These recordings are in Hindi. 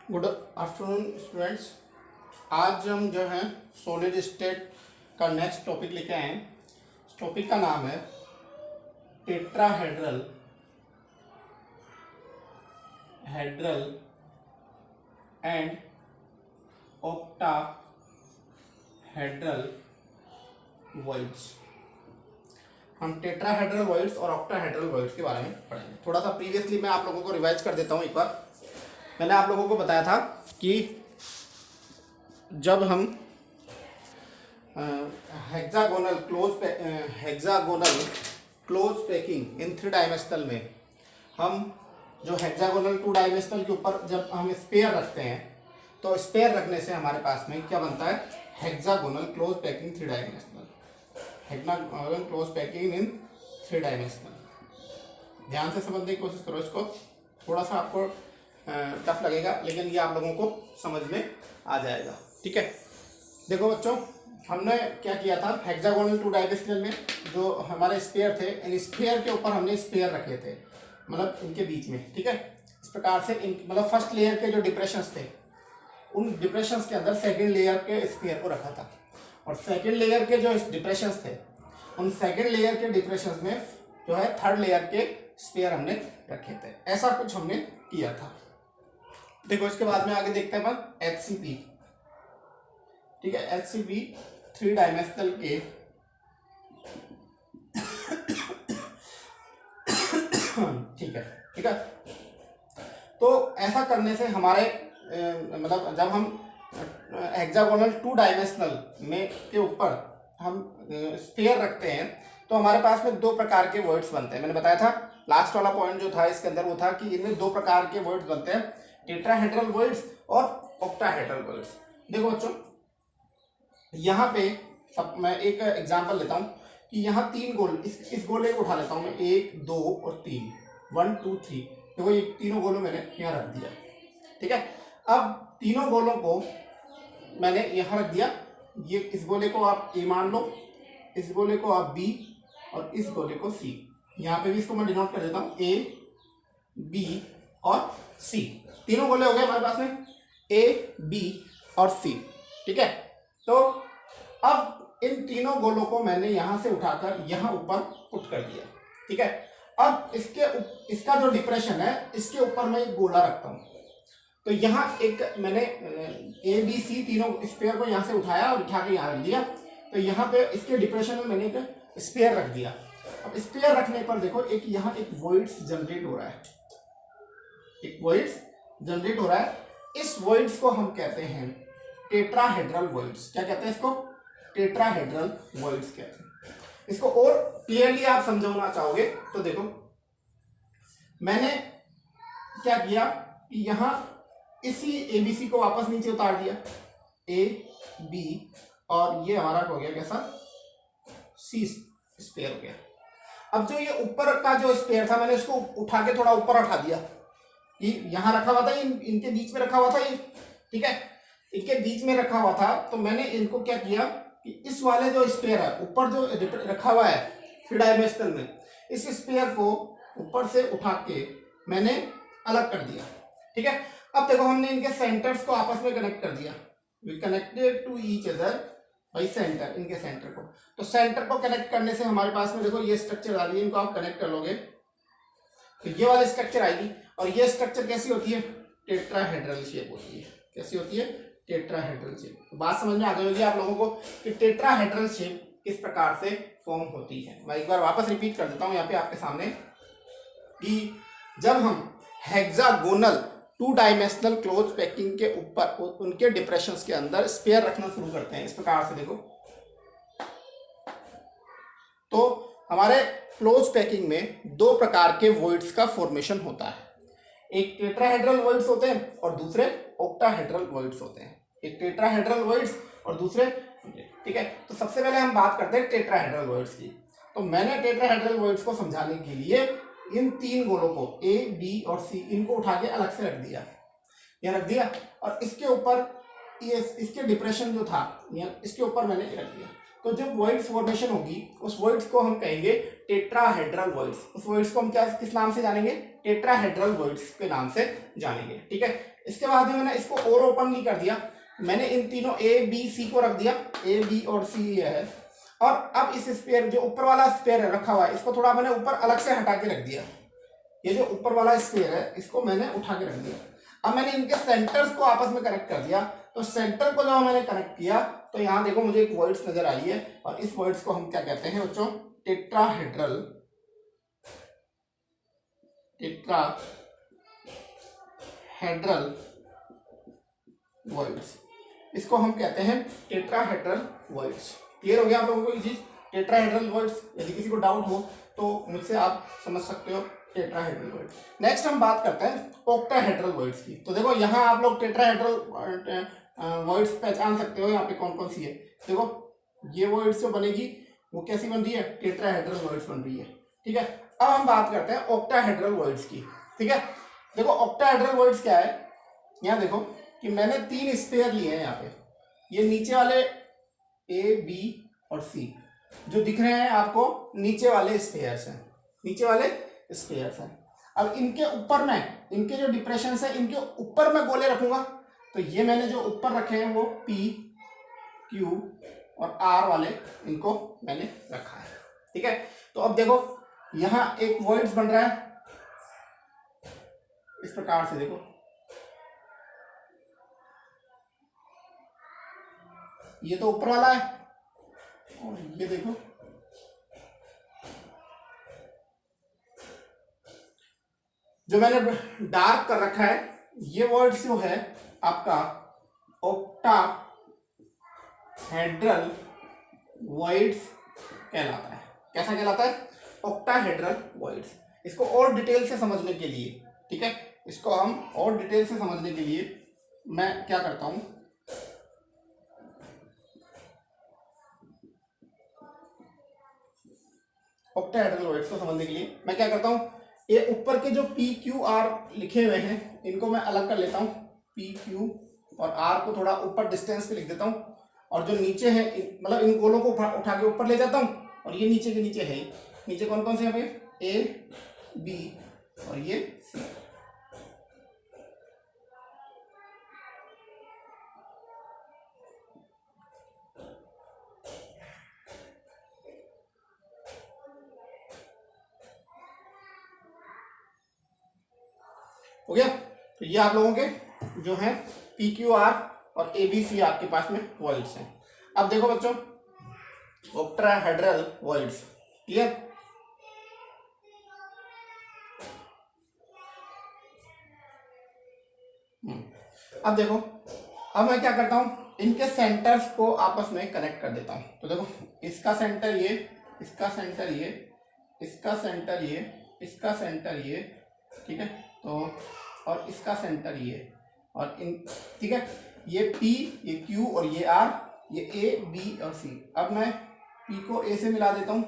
Good afternoon students. आज हम जो है सॉलिड स्टेट का नेक्स्ट टॉपिक लेके आए हैं। इस टॉपिक का नाम है टेट्राहेड्रल एंड ऑक्टाहेड्रल वॉइड्स। हम टेट्राहेड्रल वॉइड्स और ऑक्टाहेड्रल वॉइड्स के बारे में पढ़ेंगे। थोड़ा सा प्रीवियसली मैं आप लोगों को रिवाइज कर देता हूँ। एक बार मैंने आप लोगों को बताया था कि जब हम hexagonal close packing in 3 dimensional में हम जो हेक्सागोनल 2 डायमेंशनल के ऊपर जब हम स्पेयर रखते हैं तो स्पेयर रखने से हमारे पास में क्या बनता है, hexagonal close packing 3 dimensional, hexagonal close packing in 3 dimensional. ध्यान से समझने की कोशिश करो इसको। थोड़ा सा आपको टफ लगेगा लेकिन ये आप लोगों को समझ में आ जाएगा। ठीक है, देखो बच्चों, हमने क्या किया था, हेक्सागोनल 2 डायमेंशनल में जो हमारे स्फीयर थे, इन स्फीयर के ऊपर हमने स्फीयर रखे थे, मतलब इनके बीच में। ठीक है, इस प्रकार से मतलब फर्स्ट लेयर के जो डिप्रेशंस थे उन डिप्रेशंस के अंदर सेकेंड लेयर के स्फीयर को रखा था, और सेकेंड लेयर के जो डिप्रेशंस थे उन सेकेंड लेयर के डिप्रेशंस में जो है थर्ड लेयर के स्फीयर हमने रखे थे। ऐसा कुछ हमने किया था। देखो इसके बाद में आगे देखते हैं अपन HCP। ठीक है, HCP 3 डायमेंशनल के ठीक है। तो ऐसा करने से हमारे मतलब जब हम हेक्सागोनल 2 डायमेंशनल में के ऊपर हम स्फीयर रखते हैं तो हमारे पास में 2 प्रकार के वर्ड्स बनते हैं। मैंने बताया था लास्ट वाला पॉइंट जो था इसके अंदर वो था कि इनमें 2 प्रकार के वर्ड्स बनते हैं, टेट्राहेड्रल वर्ड्स और ऑक्टाहेड्रल वर्ड्स। देखो बच्चों, यहाँ पे मैं एक एग्जांपल लेता हूँ कि यहाँ 3 गोल, इस गोले को उठा लेता हूँ मैं, 1 2 और 3, 1 2 3। देखो ये तीनों गोलों मैंने यहाँ रख दिया। ठीक है, अब तीनों गोलों को मैंने यहाँ रख दिया। ये इस गोले को आप A मान लो, इस गोले को आप B और इस गोले को C। यहाँ पे भी इसको मैं डिनोट कर देता हूँ A, B और C। तीनों गोले हो गए हमारे पास में A, B और C। ठीक है, तो अब इन तीनों गोलों को मैंने यहां से उठाकर यहां ऊपर पुट कर दिया। ठीक है, अब इसका जो डिप्रेशन है इसके ऊपर मैं एक गोला रखता हूं। तो यहाँ एक मैंने A, B, C तीनों स्पेयर को यहां से उठाया और उठा के यहाँ रख दिया। तो यहाँ पे इसके डिप्रेशन में मैंने एक स्पेयर रख दिया। अब स्पेयर रखने पर देखो एक यहाँ एक वॉइड्स जनरेट हो रहा है, एक वॉइड्स जनरेट हो रहा है। इस वॉइड्स को हम कहते हैं टेट्राहेड्रल वॉइड्स। क्या कहते हैं इसको? टेट्राहेड्रल वॉइड्स कहते हैं इसको। और क्लियरली आप समझाना चाहोगे तो देखो मैंने क्या किया कि यहां इसी ABC को वापस नीचे उतार दिया, A, B, और ये हमारा हो गया कैसा, C स्पेयर हो गया। अब जो ये ऊपर का जो स्पेयर था मैंने इसको उठा के थोड़ा ऊपर उठा दिया। ये यहां रखा हुआ था, इनके बीच में रखा हुआ था ये। ठीक है, इनके बीच में रखा हुआ था। तो मैंने इनको क्या किया कि इस वाले जो स्पेयर है ऊपर जो रखा हुआ है 3 डायमेंशनल में, इस स्पेयर को ऊपर से उठा के मैंने अलग कर दिया। ठीक है, अब देखो हमने इनके सेंटर्स को आपस में कनेक्ट कर दिया। We connected to each other by centre, इनके सेंटर को। तो सेंटर को कनेक्ट करने से हमारे पास में देखो ये स्ट्रक्चर आ रही है, इनको आप कनेक्ट कर लोगे तो ये वाली स्ट्रक्चर आएगी। और ये स्ट्रक्चर कैसी होती है? टेट्राहेड्रल शेप होती है। कैसी होती है? Tetrahedral shape. तो बात समझ में आ गई होगी आप लोगों को कि टेट्राहेड्रल शेप किस प्रकार से फॉर्म होती है। मैं एक बार वापस रिपीट कर देता हूं यहाँ पे आपके सामने कि जब हम हेक्सागोनल 2 डायमेंशनल क्लोज पैकिंग के ऊपर उनके डिप्रेशंस के अंदर स्पेयर रखना शुरू करते हैं इस प्रकार से, देखो तो हमारे क्लोज पैकिंग में 2 प्रकार के वॉइड्स का फॉर्मेशन होता है। एक टेट्राहेड्रल वॉइड्स होते हैं और दूसरे ऑक्टाहेड्रल वॉइड्स होते हैं। एक टेट्राहेड्रल वॉइड्स और दूसरे, ठीक है। तो सबसे पहले हम बात करते हैं टेट्राहेड्रल वॉइड्स की। तो मैंने टेट्राहेड्रल वॉइड्स को समझाने के लिए इन 3 गोलों को A, B और C इनको उठा के अलग से रख दिया, ये रख दिया। और इसके ऊपर ये इसके डिप्रेशन जो था इसके ऊपर मैंने रख दिया। तो जो वॉइड्स फॉर्मेशन होगी उस वॉइड्स को हम कहेंगे टेट्राहेड्रल वॉइड्स। उस वॉइड्स को हम क्या किस नाम से जानेंगे? टेट्राहेड्रल वॉइड्स के नाम से जानेंगे। ठीक है, इसके बाद में मैंने इसको और ओपन नहीं कर दिया, मैंने इन तीनों ए बी सी को रख दिया, ए बी और सी ये है। और अब इस स्पेयर जो ऊपर वाला स्पेयर रखा हुआ है इसको थोड़ा मैंने ऊपर अलग से हटा के रख दिया। ये जो ऊपर वाला स्पेयर है इसको मैंने उठा के रख दिया। अब मैंने इनके सेंटर्स को आपस में कनेक्ट कर दिया। तो सेंटर को जब मैंने कनेक्ट किया तो यहाँ देखो मुझे एक वॉइड्स नजर आई है, और इस वॉइड्स को हम क्या कहते हैं बच्चों? टेट्राहेड्रल वॉइड्स, इसको हम कहते हैं टेट्राहेड्रल वॉइड्स। क्लियर हो गया आप लोगों को ये चीज? टेट्राहेड्रल वॉइड्स, यदि किसी को डाउट हो तो मुझसे आप समझ सकते हो टेट्राहेड्रल वॉइड्स। नेक्स्ट हम बात करते हैं ऑक्टाहेड्रल वॉइड्स की। तो देखो यहाँ आप लोग टेट्राहेड्रल वॉइड्स पहचान सकते हो, यहाँ पे कौन कौन सी है। देखो ये वॉइड्स जो बनेगी वो कैसी बन रही है? टेट्राहेड्रल वॉइड्स बन रही है। ठीक है, अब हम बात करते हैं ऑक्टाहेड्रल वॉइड्स की। ठीक है, देखो ऑक्टाहेड्रल वॉइड्स क्या है, यहाँ देखो कि मैंने 3 स्पेयर लिए हैं। यहाँ पे ये नीचे वाले ए बी और सी जो दिख रहे हैं आपको नीचे वाले स्पेयर्स हैं, नीचे वाले स्पेयर्स हैं। अब इनके ऊपर में इनके जो डिप्रेशन है इनके ऊपर मैं गोले रखूंगा। तो ये मैंने जो ऊपर रखे हैं वो P, Q और R वाले इनको मैंने रखा है। ठीक है, तो अब देखो यहां एक वॉइड्स बन रहा है इस प्रकार से। देखो ये तो ऊपर वाला है, और ये देखो जो मैंने डार्क कर रखा है ये वर्ड्स जो है आपका ऑक्टाहेड्रल वॉइड्स कहलाता है। कैसा कहलाता है? Octahedral voids. इसको और डिटेल से समझने के लिए, ठीक है, इसको हम और डिटेल से समझने के लिए मैं क्या करता हूं, ऑक्टाहेड्रल वॉइड्स को समझने के लिए मैं क्या करता हूं, ये ऊपर के जो पी क्यू आर लिखे हुए हैं इनको मैं अलग कर लेता हूं। पी क्यू और आर को थोड़ा ऊपर डिस्टेंस पे लिख देता हूं, और जो नीचे है मतलब इन गोलों को उठा के ऊपर ले जाता हूं, और ये नीचे के नीचे है। नीचे कौन कौन से यहाँ पे? ए बी और ये सी। हो गया? तो ये आप लोगों के जो है पी क्यू आर और ए बी सी आपके पास में वॉइड्स हैं। अब देखो बच्चों ऑक्टाहेड्रल वॉइड्स, क्लियर? अब देखो, अब मैं क्या करता हूं, इनके सेंटर्स को आपस में कनेक्ट कर देता हूं। तो देखो इसका सेंटर ये, इसका सेंटर ये, इसका सेंटर ये, इसका सेंटर ये, ठीक है, तो और इसका सेंटर ये, और इन, ठीक है, ये P, ये Q और ये R, ये A, B और C। अब मैं P को A से मिला देता हूं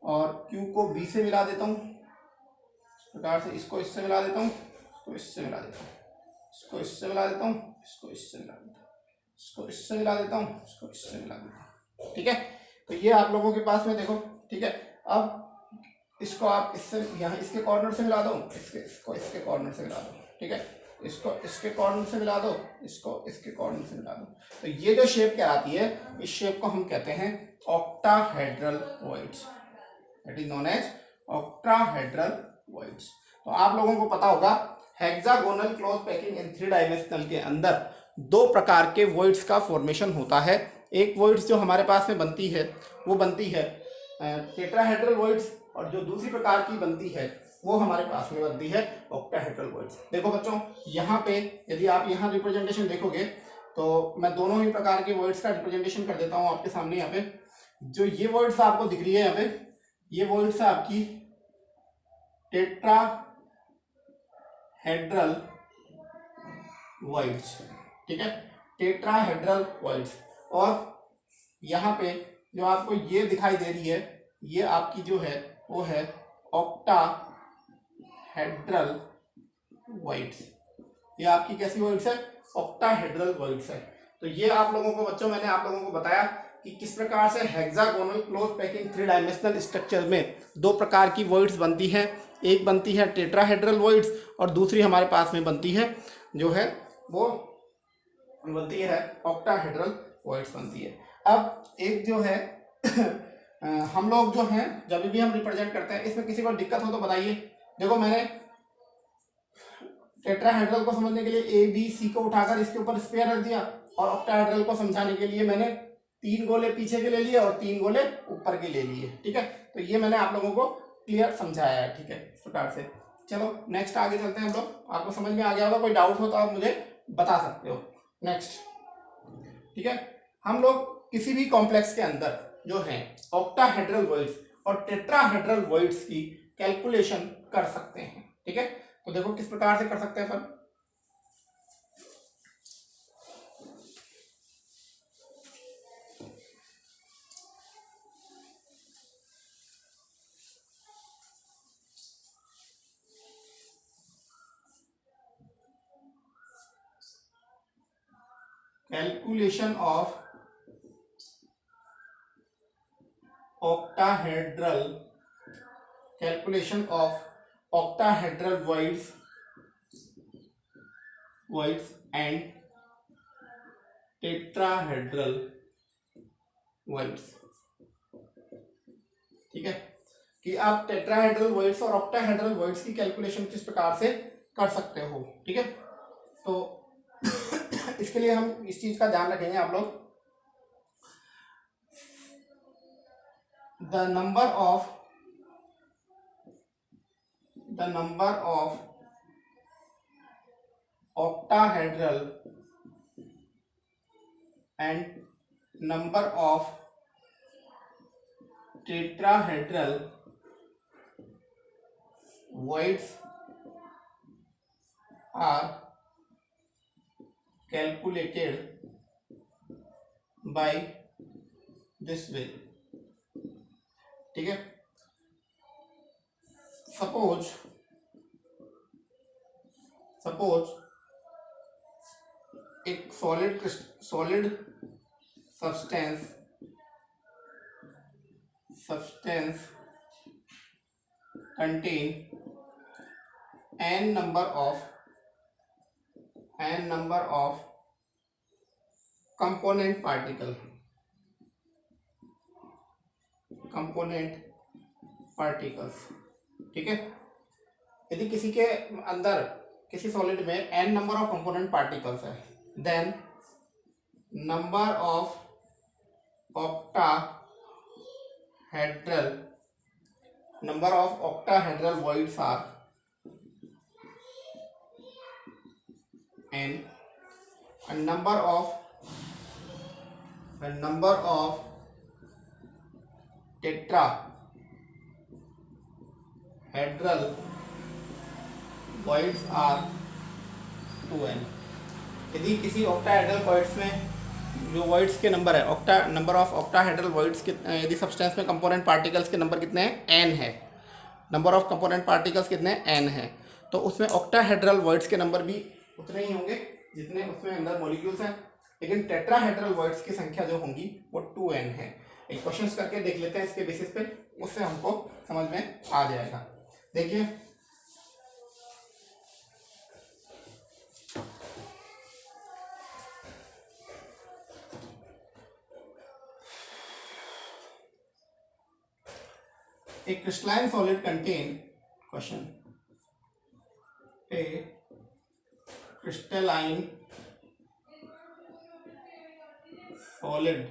और Q को B से मिला देता हूं। इस प्रकार से इसको इससे मिला देता हूं, इसको इससे मिला देता हूं, इसको इससे मिला देता हूं, इसको इससे मिला देता हूं, इसको इससे मिला देता हूं, इसको इससे मिला देता हूं। ठीक है, तो ये आप लोगों के पास में देखो, ठीक है। अब इसको आप इससे यहाँ इसके कॉर्नर से मिला दो, इसको इसके कॉर्नर से मिला दो, ठीक है, इसको इसके कॉर्नर से मिला दो, इसको इसके कॉर्नर से मिला दो। तो ये जो शेप कहलाती है, इस शेप को हम कहते हैं octahedral voids, that is known as octahedral voids. तो आप लोगों को पता होगा hexagonal close packing in 3 dimensional के अंदर 2 प्रकार के वॉइड्स का फॉर्मेशन होता है। एक वॉइड्स जो हमारे पास में बनती है वो बनती है टेट्राहेड्रल वॉइड्स, और जो दूसरी प्रकार की बनती है वो हमारे पास में बनती है ऑक्टाहेड्रल वॉइड्स। देखो बच्चों, यहाँ पे यदि आप यहाँ रिप्रेजेंटेशन देखोगे तो मैं दोनों ही प्रकार के वॉइड्स का रिप्रेजेंटेशन कर देता हूँ आपके सामने। यहाँ पे जो ये वॉइड्स आपको दिख रही है, यहाँ पे ये वॉइड्स है आपकी टेट्राहेड्रल वॉइड्स, ठीक है, टेट्राहेड्रल वॉइड्स। और यहाँ पे जो आपको ये दिखाई दे रही है, ये आपकी जो है वो है ऑक्टाहेड्रल वॉइड्स। ये आपकी कैसी वॉइड्स है? ऑक्टाहेड्रल वॉइड्स है। तो ये आप लोगों को बच्चों, मैंने आप लोगों को बताया कि किस प्रकार से hexagonal close packing 3 dimensional structure में दो प्रकार की वॉइड्स बनती है। एक बनती है टेट्राहेड्रल वॉइड्स और दूसरी हमारे पास में बनती है जो है वो बनती है ऑक्टाहेड्रल वॉइड्स बनती है। अब एक जो है हम लोग जो हैं जब भी हम रिप्रेजेंट करते हैं, इसमें किसी को दिक्कत हो तो बताइए। देखो मैंने टेट्राहेड्रल को समझने के लिए ए बी सी को उठाकर इसके ऊपर स्क्वायर रख दिया, और ऑक्टाहेड्रल को समझाने के लिए मैंने 3 गोले पीछे के ले लिए और 3 गोले ऊपर के ले लिए। ठीक है, तो ये मैंने आप लोगों को क्लियर समझाया है। ठीक है, इस प्रकार से। चलो नेक्स्ट आगे चलते हैं हम लोग। आपको समझ में आ गया होगा, कोई डाउट हो तो आप मुझे बता सकते हो। नेक्स्ट, ठीक है, हम लोग किसी भी कॉम्प्लेक्स के अंदर जो है ऑक्टाहेड्रल वॉइड्स और टेट्राहेड्रल वॉइड्स की कैलकुलेशन कर सकते हैं। ठीक है, तो देखो किस प्रकार से कर सकते हैं अपन। Calculation of octahedral voids and tetrahedral voids। ठीक है, कि आप टेट्राहेड्रल वॉइड्स और ऑक्टाहेड्रल वॉइड्स की कैलकुलेशन किस प्रकार से कर सकते हो। ठीक है, तो इसके लिए हम इस चीज का ध्यान रखेंगे आप लोग। the number of octahedral and number of tetrahedral voids are calculated by this way। ठीक है, सपोज एक solid substance contain n number of component particles। ठीक है, यदि किसी के अंदर किसी सॉलिड में n number of component particles है, then number of octahedral voids are n, and number of tetrahedral voids are 2n। यदि किसी ऑक्टाहेड्रल वॉइड्स में जो वॉइड्स के नंबर है, नंबर ऑफ ऑक्टाहेड्रल वॉइड्स के, यदि सब्सटेंस में कंपोनेंट पार्टिकल्स के नंबर कितने हैं, n है। नंबर ऑफ कंपोनेंट पार्टिकल्स कितने हैं, n है। तो उसमें ऑक्टाहेड्रल वॉइड्स के नंबर भी उतने ही होंगे जितने उसमें अंदर मॉलिक्यूल्स हैं, लेकिन टेट्राहेड्रल वॉइड्स की संख्या जो होंगी वो 2n है। एक क्वेश्चन करके देख लेते हैं इसके बेसिस पे, उससे हमको समझ में आ जाएगा। देखिए, a crystalline solid contain question a crystalline solid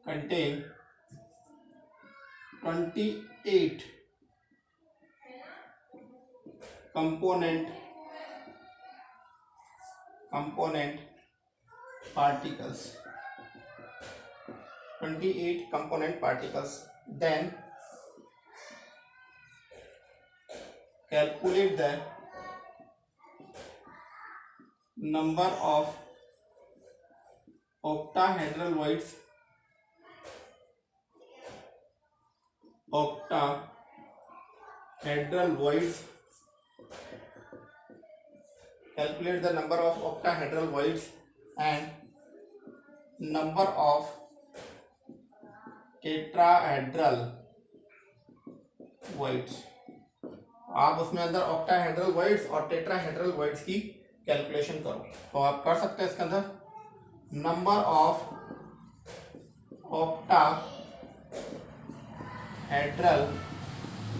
contain 28 component particles, 28 component particles, then calculate the number of octahedral voids calculate the number of octahedral voids and number of tetrahedral voids. आप उसमें अंदर ऑक्टाहेड्रल वॉइड्स और टेट्राहेड्रल वॉइड्स की कैलकुलेशन करो, तो आप कर सकते हैं इसके अंदर। नंबर ऑफ ऑक्टाहेड्रल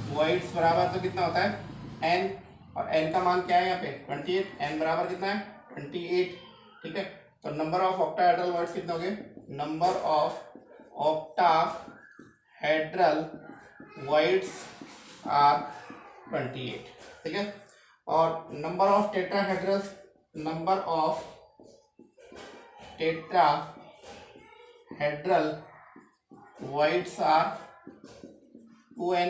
वॉइड्स बराबर तो कितना होता है n, और n का मान क्या है यहाँ पे 28, n बराबर कितना है 28, ठीक है। तो नंबर ऑफ ऑक्टाहेड्रल वॉइड्स कितने हो गए, number of octahedral voids are 28, ठीक है। और number of tetrahedrals, number of tetrahedral voids are 2n,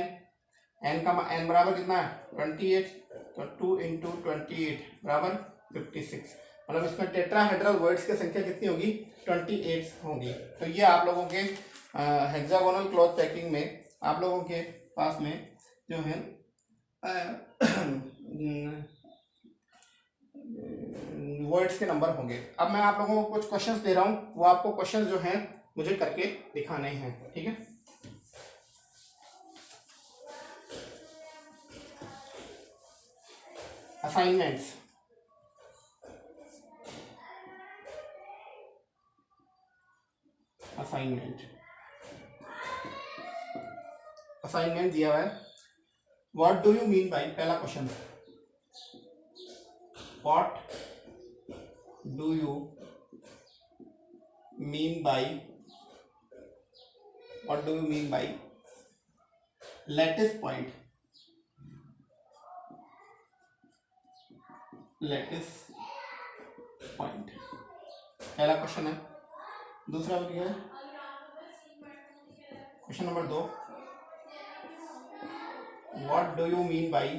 n का n बराबर कितना है 28, तो 2 इंटू 28 बराबर 56, मतलब इसमें टेट्राहेड्रल वॉइड्स की संख्या कितनी होगी 28 होगी। तो ये आप लोगों के हेक्सागोनल क्लॉथ पैकिंग में आप लोगों के पास में जो है वर्ड्स के नंबर होंगे। अब मैं आप लोगों को कुछ क्वेश्चंस दे रहा हूँ, वो आपको क्वेश्चंस जो हैं मुझे करके दिखाने हैं, ठीक है। असाइनमेंट्स, असाइनमेंट दिया हुआ है। What do you mean by, पहला question, what do you mean by, what do you mean by lattice point, lattice point, पहला क्वेश्चन है। दूसरा क्या है, question number 2, what do you mean by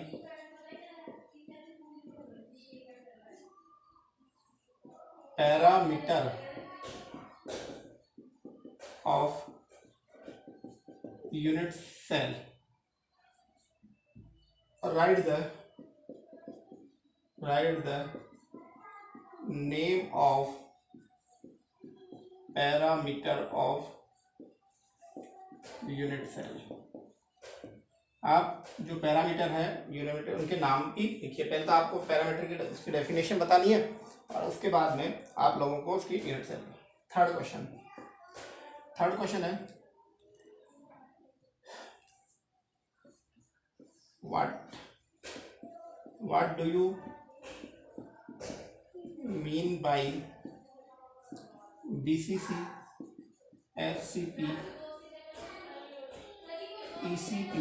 parameter of unit cell, write the name of parameter of unit cell. आप जो पैरामीटर है यूनिट उनके नाम की लिखिए। पहले तो आपको पैरामीटर की इसकी डेफिनेशन बतानी है और उसके बाद में आप लोगों को उसकी यूनिट सेल। थर्ड क्वेश्चन है, what do you mean by BCC, FCP, ECP,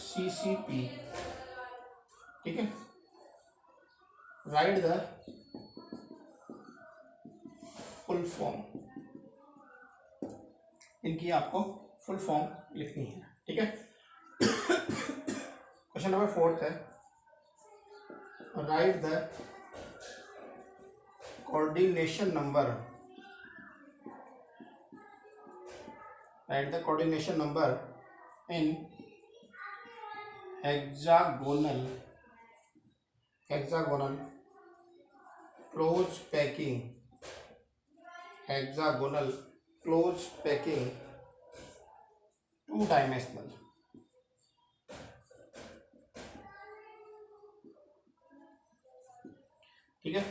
CCP, ठीक है। राइट द फुल फॉर्म, इनकी आपको फुल फॉर्म लिखनी है, ठीक है। क्वेश्चन नंबर 4 है, right the coordination number, right the coordination number in hexagonal close packing, hexagonal close packing 2 dimensional, ठीक है।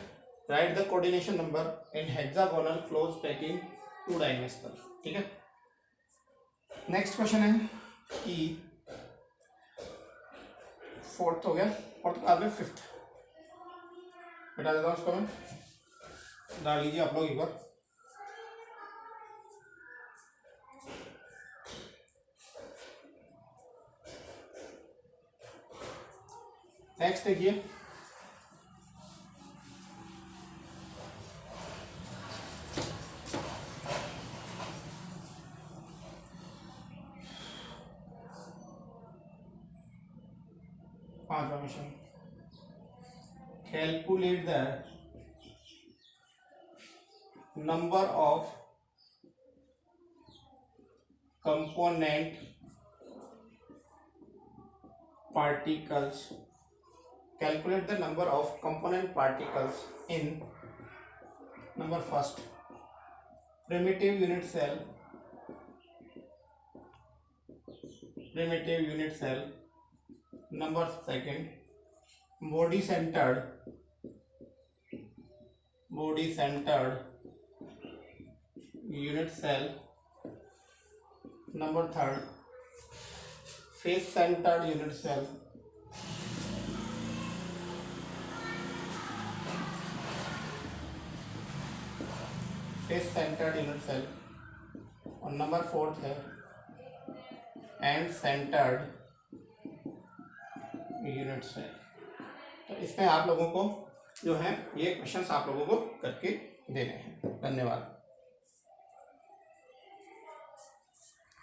Right the coordination number in hexagonal close packing 2 dimensional, ठीक है। नेक्स्ट क्वेश्चन है कि 4th हो गया, 4th का आगे 5th बता देता हूँ उसको मैं, डाल लीजिए आप लोग एक बार। नेक्स्ट देखिए, calculate the number of component particles, calculate the number of component particles in number first primitive unit cell, primitive unit cell. Number second body centered unit cell. Number third face centered unit cell. Face centred unit cell. और नंबर फोर्थ है एंड सेंटर्ड यूनिट सेल. तो इसमें आप लोगों को जो है ये क्वेश्चंस आप लोगों को करके देने हैं. धन्यवाद.